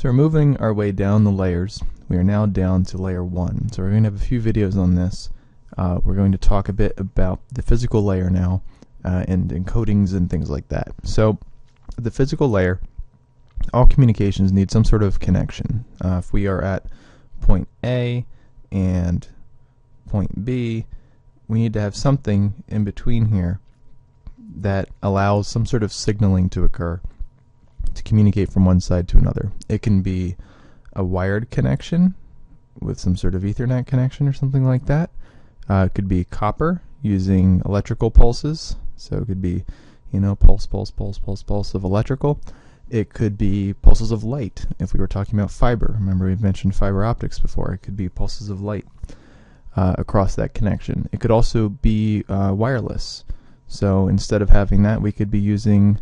So we're moving our way down the layers. We are now down to layer 1. So we're going to have a few videos on this. We're going to talk a bit about the physical layer now and encodings and things like that. So the physical layer, all communications need some sort of connection. If we are at point A and point B, we need to have something in between here that allows some sort of signaling to occur to communicate from one side to another. It can be a wired connection with some sort of Ethernet connection or something like that. It could be copper using electrical pulses. So it could be, pulse, pulse, pulse, pulse, pulse of electrical. It could be pulses of light. If we were talking about fiber, remember we've mentioned fiber optics before. It could be pulses of light across that connection. It could also be wireless. So instead of having that, we could be using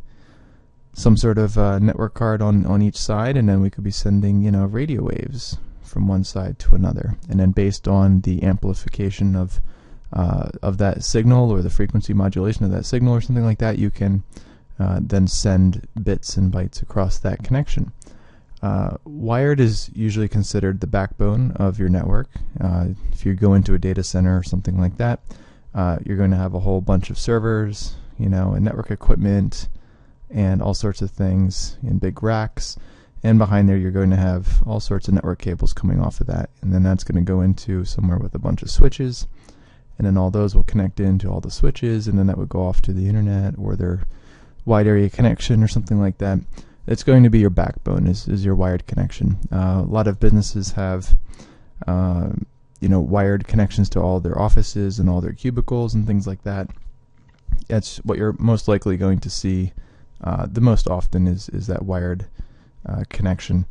some sort of network card on each side, and then we could be sending radio waves from one side to another, and then based on the amplification of that signal or the frequency modulation of that signal or something like that, you can then send bits and bytes across that connection. Wired is usually considered the backbone of your network. If you go into a data center or something like that, you're going to have a whole bunch of servers, and network equipment and all sorts of things in big racks, and behind there you're going to have all sorts of network cables coming off of that, and then that's going to go into somewhere with a bunch of switches, and then all those will connect into all the switches, and then that would go off to the internet or their wide area connection or something like that. It's going to be your backbone, is your wired connection. A lot of businesses have wired connections to all their offices and all their cubicles and things like that. That's what you're most likely going to see the most often is that wired connection.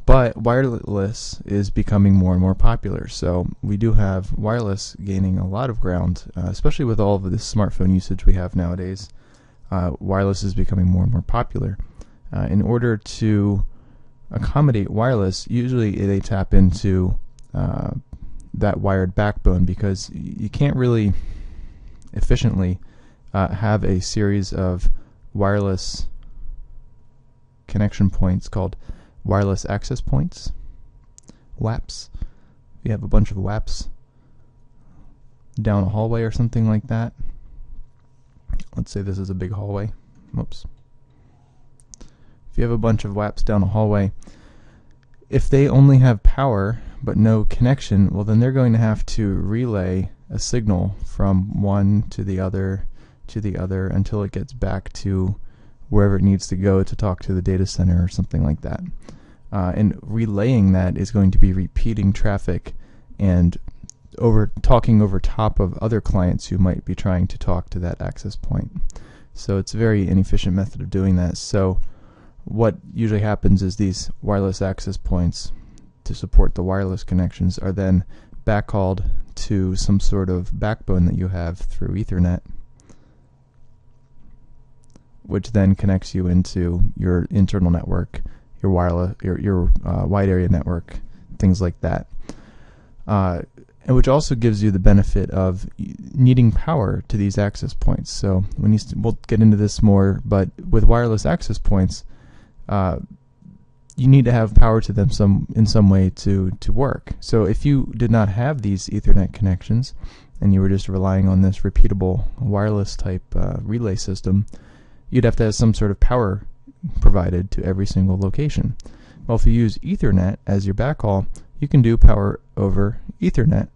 But wireless is becoming more and more popular. So we do have wireless gaining a lot of ground, especially with all of the smartphone usage we have nowadays. Wireless is becoming more and more popular. In order to accommodate wireless, usually they tap into that wired backbone, because you can't really efficiently have a series of wireless connection points called wireless access points, WAPs. You have a bunch of WAPs down a hallway or something like that. Let's say this is a big hallway. Whoops. If you have a bunch of WAPs down a hallway, if they only have power but no connection, well then they're going to have to relay a signal from one to the other until it gets back to wherever it needs to go to talk to the data center or something like that. And relaying that is going to be repeating traffic and talking over top of other clients who might be trying to talk to that access point. So it's a very inefficient method of doing that. So what usually happens is these wireless access points to support the wireless connections are then backhauled to some sort of backbone that you have through Ethernet, which then connects you into your internal network, your wireless, your wide area network, things like that. And which also gives you the benefit of needing power to these access points. So we'll get into this more, but with wireless access points, you need to have power to them in some way to work. So if you did not have these Ethernet connections and you were just relying on this repeatable wireless type relay system, you'd have to have some sort of power provided to every single location. Well, if you use Ethernet as your backhaul, you can do power over Ethernet,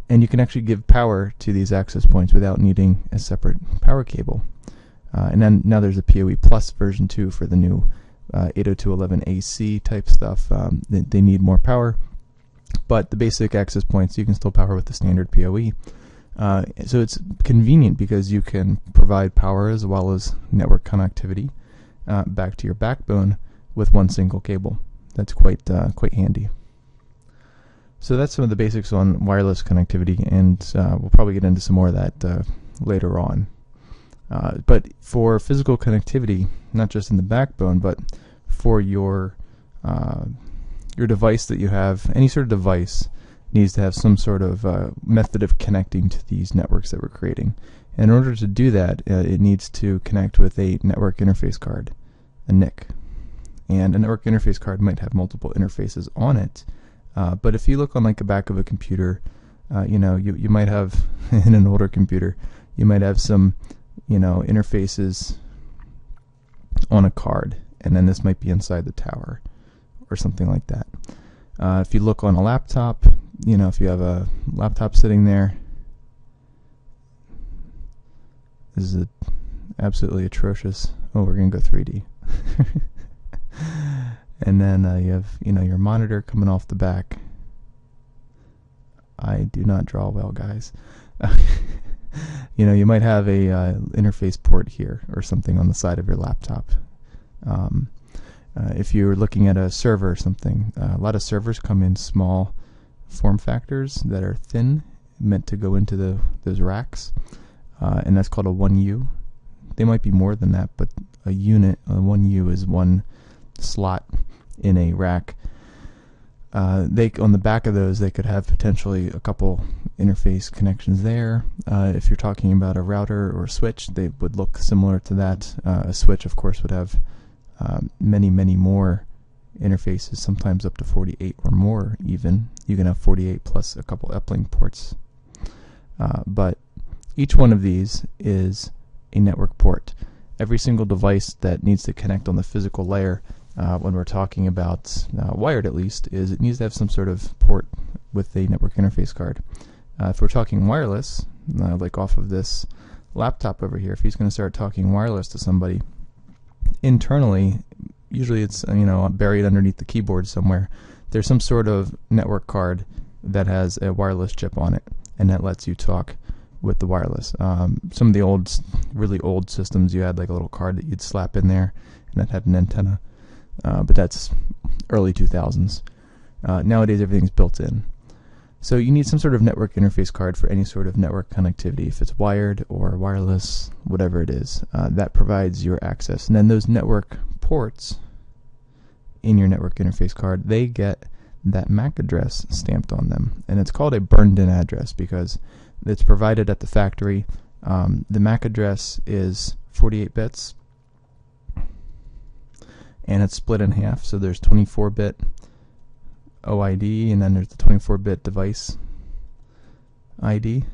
and you can actually give power to these access points without needing a separate power cable. And then now there's a PoE Plus version 2 for the new 802.11ac type stuff. They need more power, but the basic access points you can still power with the standard PoE. So it's convenient because you can provide power as well as network connectivity back to your backbone with one single cable. That's quite handy. So that's some of the basics on wireless connectivity, and we'll probably get into some more of that later on. But for physical connectivity, not just in the backbone, but for your device that you have, any sort of device needs to have some sort of method of connecting to these networks that we're creating. And in order to do that, it needs to connect with a network interface card, a NIC. and a network interface card might have multiple interfaces on it. But if you look on like the back of a computer, you might have in an older computer, you might have some interfaces on a card, and then this might be inside the tower or something like that. If you look on a laptop, if you have a laptop sitting there, this is absolutely atrocious. Oh, we're gonna go 3D. And then you have your monitor coming off the back. I do not draw well, guys. You might have a interface port here or something on the side of your laptop. If you're looking at a server or something, a lot of servers come in small form factors that are thin, meant to go into those racks, and that's called a 1U. They might be more than that, but a unit, a 1U, is one slot in a rack. On the back of those, they could have potentially a couple interface connections there. If you're talking about a router or a switch, they would look similar to that. A switch, of course, would have many more interfaces, sometimes up to 48 or more even. You can have 48 plus a couple uplink ports. But each one of these is a network port. Every single device that needs to connect on the physical layer, when we're talking about wired at least, is it needs to have some sort of port with a network interface card. If we're talking wireless, like off of this laptop over here, if he's going to start talking wireless to somebody, internally, usually it's buried underneath the keyboard somewhere, there's some sort of network card that has a wireless chip on it, and that lets you talk with the wireless. Some of the really old systems, you had like a little card that you'd slap in there, and that had an antenna. But that's early 2000s. Nowadays everything's built in. So you need some sort of network interface card for any sort of network connectivity. If it's wired or wireless, whatever it is, that provides your access. And then those network ports in your network interface card, they get that MAC address stamped on them. And it's called a burned-in address because it's provided at the factory. The MAC address is 48 bits. And it's split in half, so there's 24-bit OID, and then there's the 24-bit device ID.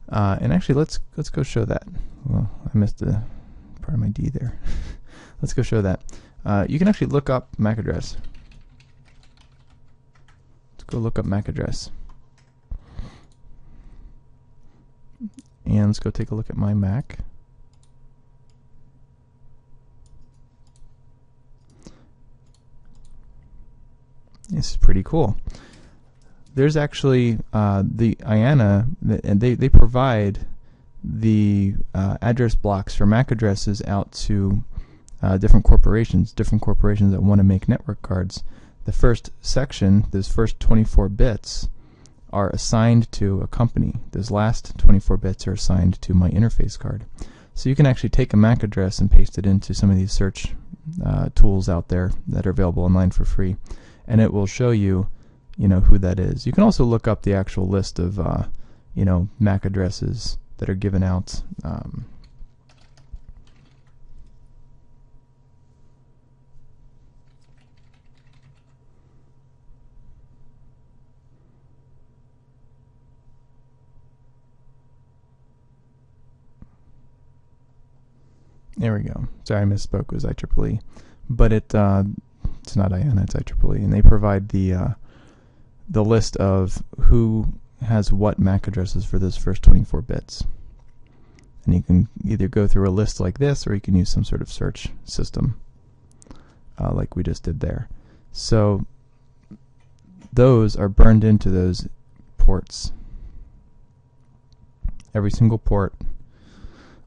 And actually, let's go show that. Well, I missed a part of my D there. Let's go show that. You can actually look up MAC address. Let's go look up MAC address. And let's go take a look at my Mac. This is pretty cool. There's actually the IANA, and they provide the address blocks for MAC addresses out to different corporations that want to make network cards. The first section, those first 24 bits, are assigned to a company. Those last 24 bits are assigned to my interface card. So you can actually take a MAC address and paste it into some of these search tools out there that are available online for free, and it will show you, who that is. You can also look up the actual list of, MAC addresses that are given out. There we go. Sorry, I misspoke. It was IEEE, but it's not IANA. It's IEEE, and they provide the list of who has what MAC addresses for those first 24 bits. And you can either go through a list like this, or you can use some sort of search system, like we just did there. So those are burned into those ports. Every single port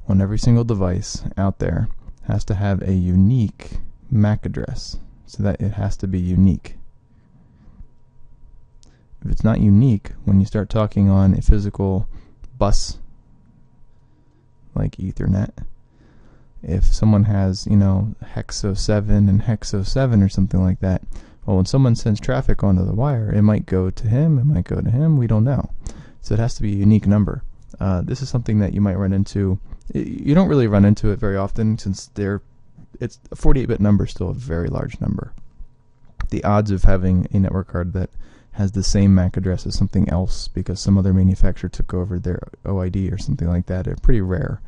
on every single device out there has to have a unique MAC address, so that it has to be unique. If it's not unique, when you start talking on a physical bus like Ethernet, if someone has, hex 07 and hex 07 or something like that, well, when someone sends traffic onto the wire, it might go to him, it might go to him, we don't know. So it has to be a unique number. This is something that you might run into. You don't really run into it very often, since they're it's a 48-bit number, still a very large number. The odds of having a network card that has the same MAC address as something else because some other manufacturer took over their OID or something like that are pretty rare.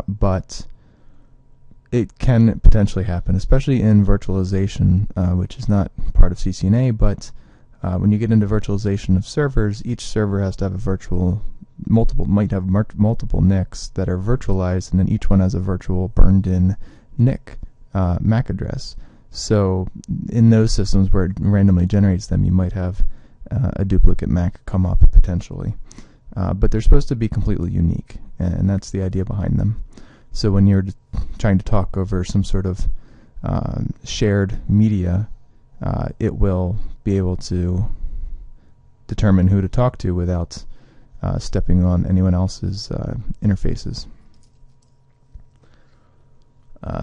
But it can potentially happen, especially in virtualization, which is not part of CCNA, but when you get into virtualization of servers, each server has to have might have multiple NICs that are virtualized, and then each one has a virtual burned-in NIC MAC address. So in those systems where it randomly generates them, you might have a duplicate MAC come up potentially. But they're supposed to be completely unique, and that's the idea behind them. So when you're trying to talk over some sort of shared media, it will be able to determine who to talk to without stepping on anyone else's interfaces.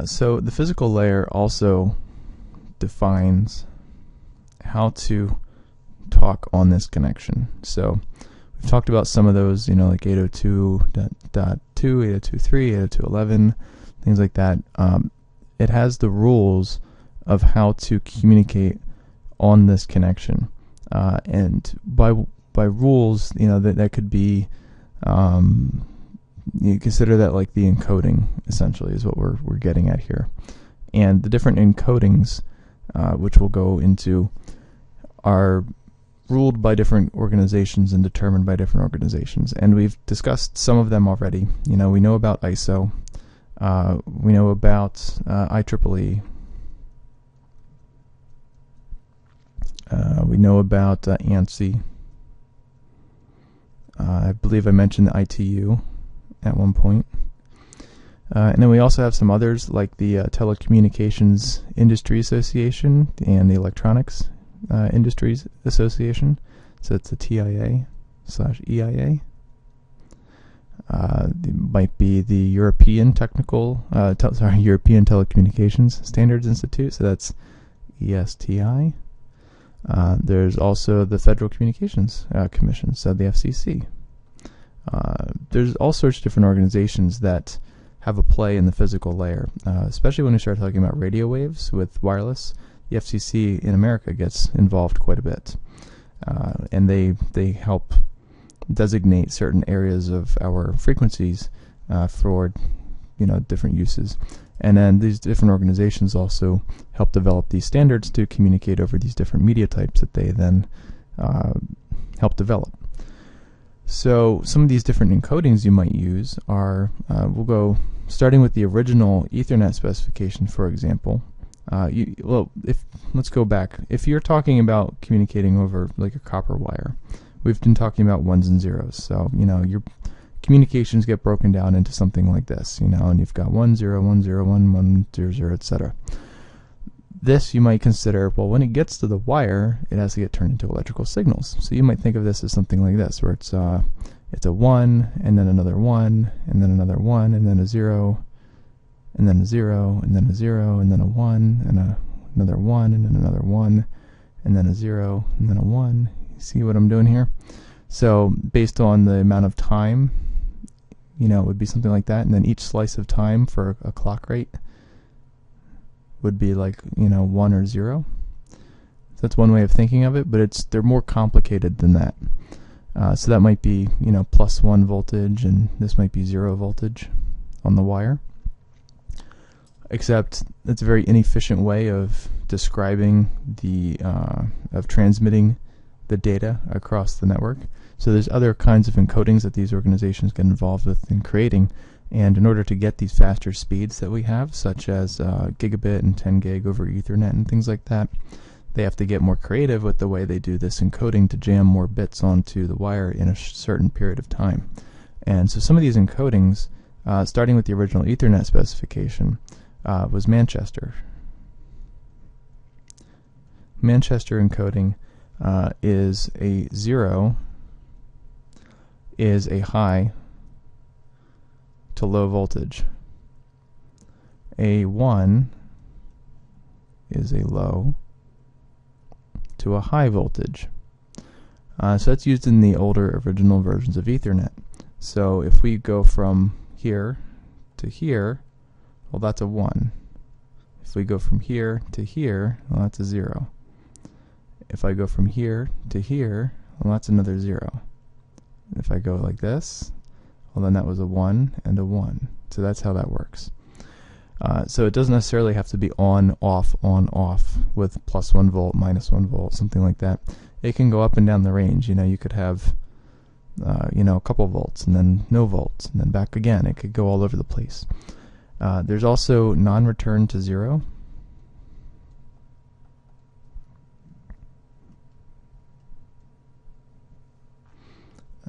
So the physical layer also defines how to talk on this connection. So we've talked about some of those, like 802.2, 802.3, 802.11, things like that. It has the rules of how to communicate on this connection, and by rules, that could be you consider that like the encoding essentially is what we're getting at here, and the different encodings, which we'll go into, are ruled by different organizations and determined by different organizations. And we've discussed some of them already. We know about ISO, we know about IEEE, we know about ANSI. I believe I mentioned the ITU at one point. And then we also have some others like the Telecommunications Industry Association and the Electronics Industries Association. So it's the TIA/EIA. It might be the European European Telecommunications Standards Institute. So that's ESTI. There's also the Federal Communications Commission, so the FCC. There's all sorts of different organizations that have a play in the physical layer, especially when we start talking about radio waves with wireless. The FCC in America gets involved quite a bit, and they help designate certain areas of our frequencies for different uses. And then these different organizations also help develop these standards to communicate over these different media types that they then help develop. So some of these different encodings you might use are, we'll go starting with the original Ethernet specification, for example. Let's go back. If you're talking about communicating over like a copper wire, we've been talking about ones and zeros. So your communications get broken down into something like this, and you've got 1 0 1 0 1 1 0 0, etc. This you might consider, well, when it gets to the wire, it has to get turned into electrical signals. So you might think of this as something like this, where it's a 1, and then another 1, and then another 1, and then a 0, and then a 0, and then a 0, and then a 1, and another 1, and then another 1, and then a 0, and then a 1. You see what I'm doing here? So based on the amount of time, it would be something like that, and then each slice of time for a clock rate would be like 1 or 0. So that's one way of thinking of it, but they're more complicated than that. So that might be +1 voltage, and this might be 0 voltage on the wire. Except it's a very inefficient way of describing of transmitting the data across the network. So there's other kinds of encodings that these organizations get involved with in creating, and in order to get these faster speeds that we have, such as gigabit and 10 gig over Ethernet and things like that, they have to get more creative with the way they do this encoding to jam more bits onto the wire in a certain period of time. And so some of these encodings, starting with the original Ethernet specification, was Manchester. Manchester encoding is a 0 is a high to low voltage. A 1 is a low to a high voltage. So that's used in the older original versions of Ethernet. So if we go from here to here, well, that's a 1. If we go from here to here, well, that's a 0. If I go from here to here, well, that's another 0. If I go like this, well, then that was a 1 and a 1. So that's how that works. So it doesn't necessarily have to be on, off with plus 1 volt, minus 1 volt, something like that. It can go up and down the range. You know, you could have a couple volts and then no volts and then back again. It could go all over the place. There's also non-return to 0.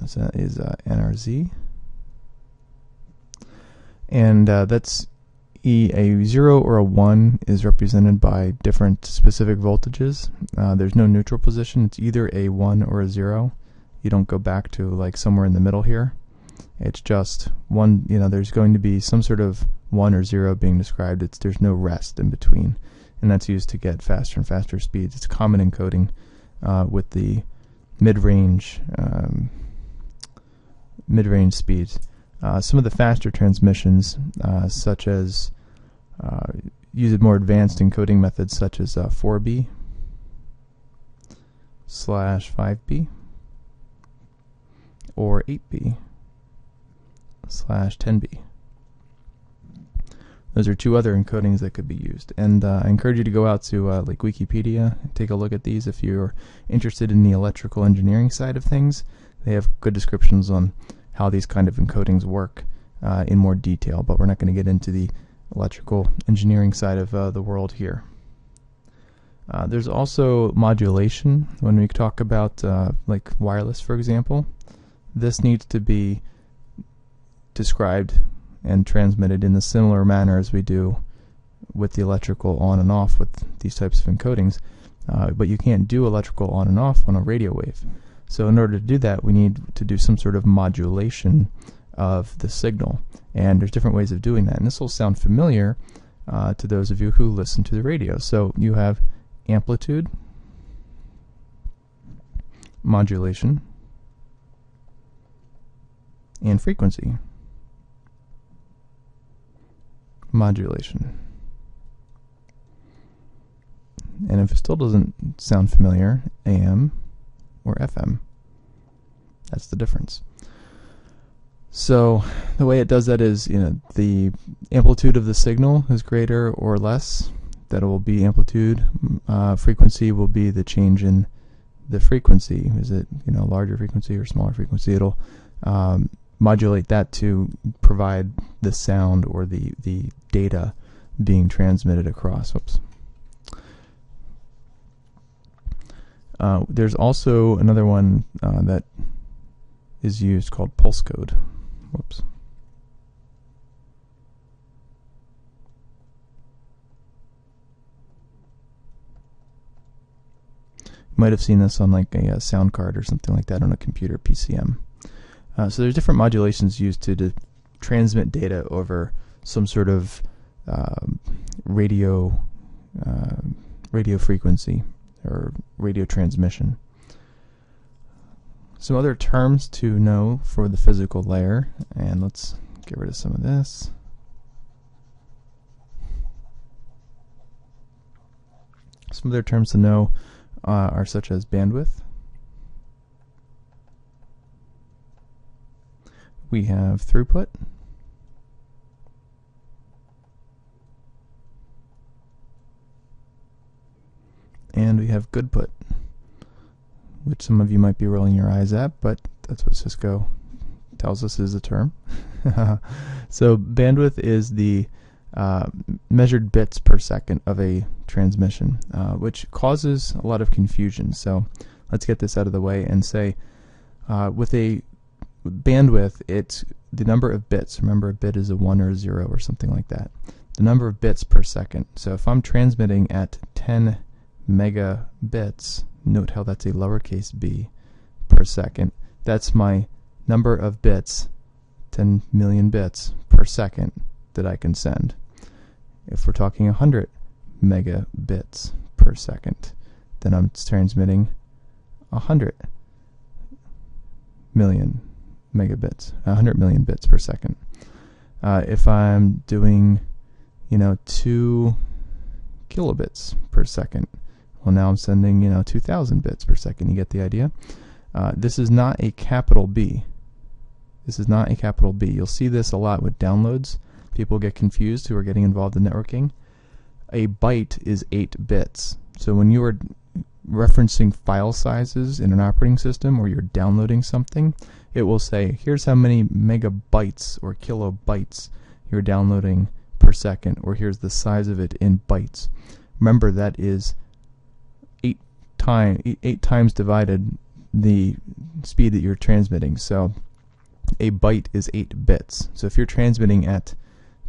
So that is NRZ. And that's a 0 or a 1 is represented by different specific voltages. There's no neutral position. It's either a 1 or a 0. You don't go back to like somewhere in the middle here. It's just one, there's going to be some sort of 1 or 0 being described. There's no rest in between, and that's used to get faster and faster speeds. It's common in coding with the mid-range speeds. Some of the faster transmissions, such as use more advanced encoding methods, such as 4B / 5B or 8B / 10B. Those are two other encodings that could be used, and I encourage you to go out to like Wikipedia and take a look at these if you're interested in the electrical engineering side of things. They have good descriptions on how these kind of encodings work in more detail, but we're not going to get into the electrical engineering side of the world here. There's also modulation. When we talk about like wireless, for example, this needs to be described and transmitted in a similar manner as we do with the electrical on and off with these types of encodings, but you can't do electrical on and off on a radio wave. So in order to do that, we need to do some sort of modulation of the signal, and there's different ways of doing that, and this will sound familiar to those of you who listen to the radio. So you have amplitude, modulation, and frequency. Modulation. And if it still doesn't sound familiar, AM or FM. That's the difference. So the way it does that is, the amplitude of the signal is greater or less. That will be amplitude. Frequency will be the change in the frequency. Is it larger frequency or smaller frequency? It'll modulate that to provide the sound or the data being transmitted across. Whoops. There's also another one that is used called pulse code. Whoops. You might have seen this on like a sound card or something like that on a computer, PCM. So there's different modulations used to transmit data over some sort of radio frequency or radio transmission. Some other terms to know for the physical layer, and let's get rid of some of this. Some other terms to know are such as bandwidth. We have throughput. And we have goodput, which some of you might be rolling your eyes at, but that's what Cisco tells us is a term. So bandwidth is the measured bits per second of a transmission, which causes a lot of confusion. So let's get this out of the way and say with a bandwidth, it's the number of bits. Remember, a bit is a 1 or a 0 or something like that. The number of bits per second. So if I'm transmitting at 10 megabits, note how that's a lowercase b per second. That's my number of bits, 10 million bits per second that I can send. If we're talking 100 megabits per second, then I'm transmitting 100 million megabits, 100 million bits per second. If I'm doing, 2 kilobits per second. Well, now I'm sending 2,000 bits per second. You get the idea. This is not a capital B. This is not a capital B. You'll see this a lot with downloads. People get confused who are getting involved in networking. A byte is 8 bits. So when you are referencing file sizes in an operating system, or you're downloading something, it will say, here's how many megabytes or kilobytes you're downloading per second, or here's the size of it in bytes. Remember, that is 8 times divided the speed that you're transmitting. So a byte is 8 bits. So if you're transmitting at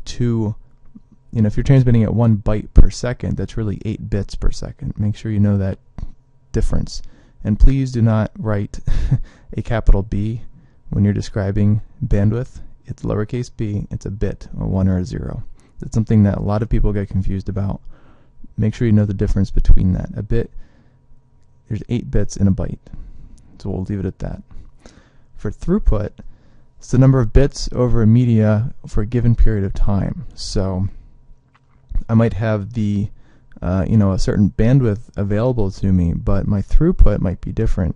if you're transmitting at 1 byte per second, that's really 8 bits per second. Make sure you know that difference. And please do not write a capital B when you're describing bandwidth. It's lowercase b, it's a bit, a 1 or a 0. That's something that a lot of people get confused about. Make sure you know the difference between that. A bit, there's 8 bits in a byte. So we'll leave it at that. For throughput, it's the number of bits over a media for a given period of time. So I might have the a certain bandwidth available to me, but my throughput might be different.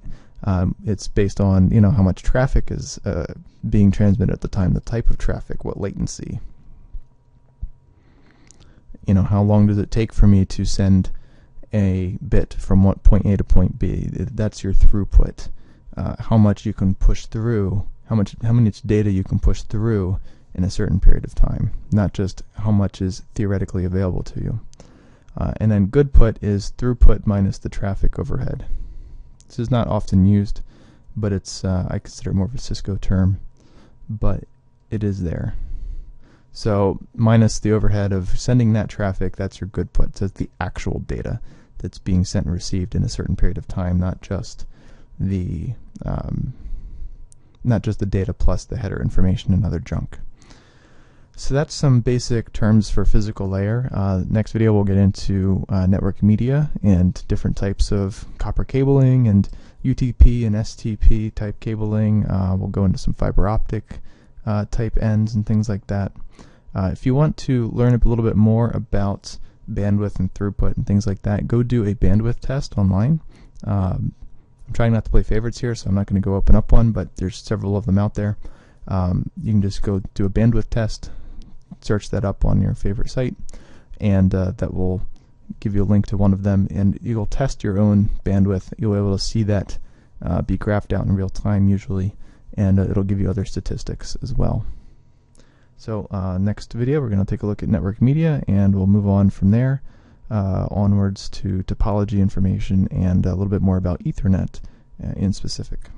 It's based on how much traffic is being transmitted at the time, the type of traffic, what latency. How long does it take for me to send a bit from point A to point B? That's your throughput. How much you can push through, how much data you can push through in a certain period of time, not just how much is theoretically available to you. And then good put is throughput minus the traffic overhead. This is not often used, but it's I consider it more of a Cisco term, but it is there. So minus the overhead of sending that traffic, that's your good put. So it's the actual data that's being sent and received in a certain period of time, not just the data plus the header information and other junk. So that's some basic terms for physical layer. Next video we'll get into network media and different types of copper cabling and UTP and STP type cabling. We'll go into some fiber optic type ends and things like that. If you want to learn a little bit more about bandwidth and throughput and things like that, go do a bandwidth test online. I'm trying not to play favorites here, so I'm not going to go open up one, but there's several of them out there. You can just go do a bandwidth test, search that up on your favorite site, and that will give you a link to one of them, and you'll test your own bandwidth. You'll be able to see that be graphed out in real time usually, and it'll give you other statistics as well. So next video we're going to take a look at network media, and we'll move on from there onwards to topology information and a little bit more about Ethernet in specific.